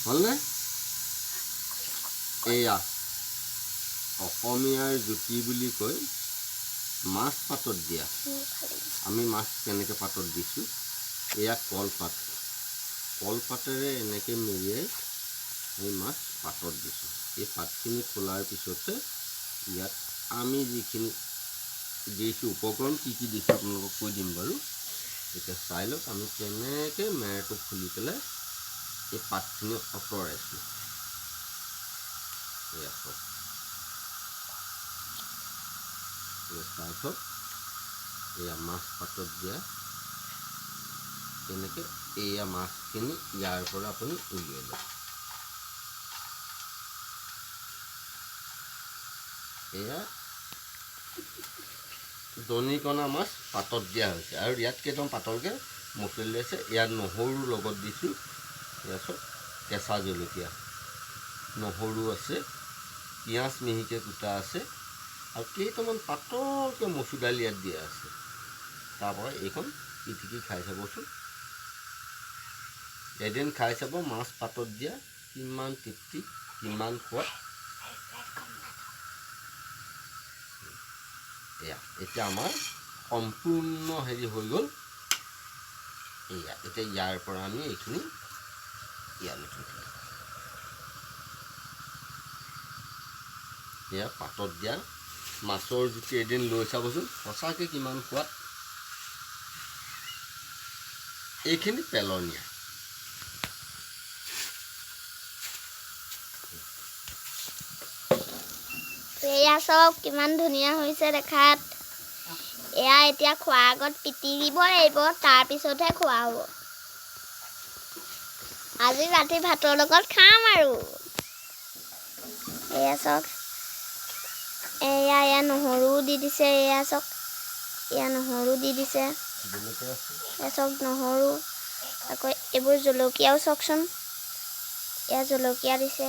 হ'লনে এয়া অসমীয়াৰ জুতি বুলি কয় মাছ পাতত দিয়া আমি মাছ কেনেকৈ পাতত দিছোঁ এয়া কলপাতেৰে এনেকৈ মেৰিয়াই আমি মাছ পাতত দিছোঁ এই পাতখিনি খোলাৰ পিছতে ইয়াত আমি যিখিনি দিছোঁ উপকৰণ কি কি দিছোঁ আপোনালোকক কৈ দিম বাৰু এতিয়া চাই লওক আমি কেনেকৈ মেৰটো খুলি পেলাই এই পাতখিনি আঁতৰাইছোঁ এয়া চাওক চাই থওক এয়া মাছ পাতত দিয়া এনেকৈ এয়া মাছখিনি ইয়াৰ পৰা আপুনি উলিয়াই লওক এয়া দনিকণা মাছ পাতত দিয়া হৈছে আৰু ইয়াত কেইটামান পাতলকৈ মচলি আছে ইয়াত নহৰু লগত দিছোঁ এয়া চব কেঁচা জলকীয়া নহৰু আছে পিঁয়াজ মিহিকৈ কুটা আছে আৰু কেইটামান পাতলকৈ মচুৰ দালি ইয়াত দিয়া আছে তাৰপৰা এইখন পিটিকি খাই চাবচোন এদিন খাই চাব মাছ পাতত দিয়া কিমান তৃপ্তি কিমান সোৱাদ এয়া এতিয়া আমাৰ সম্পূৰ্ণ হেৰি হৈ গ'ল এয়া এতিয়া ইয়াৰ পৰা আমি এইখিনি ইয়ালৈ থৈ দিম এয়া পাতত দিয়া মাছৰ জুতি এদিন লৈ চাবচোন সঁচাকৈ কিমান সোৱাদ এইখিনি পেলনীয়া এয়া চব কিমান ধুনীয়া হৈছে দেখাত এয়া এতিয়া খোৱাৰ আগত পিটি দিব লাগিব তাৰপিছতহে খোৱা হ'ব আজি ৰাতি ভাতৰ লগত খাম আৰু এয়া চক এয়া নহৰু দি দিছে এয়া চক এয়া নহৰু দি দিছে এয়া চক নহৰু আকৌ এইবোৰ জলকীয়াও চকচোন এয়া জলকীয়া দিছে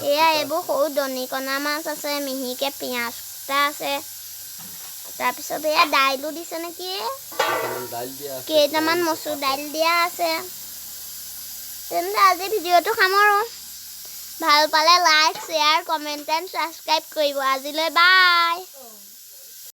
এয়া এইবোৰ সৰু দনিকণা মাছ আছে মিহিকৈ পিঁয়াজ কুটা আছে তাৰপিছত এয়া দাইলো দিছে নেকি কেইটামান মচুৰ দাইল দিয়া আছে তেন্তে আজি ভিডিঅ'টো সামৰোঁ ভাল পালে like share comment and subscribe কৰিব আজিলৈ বাই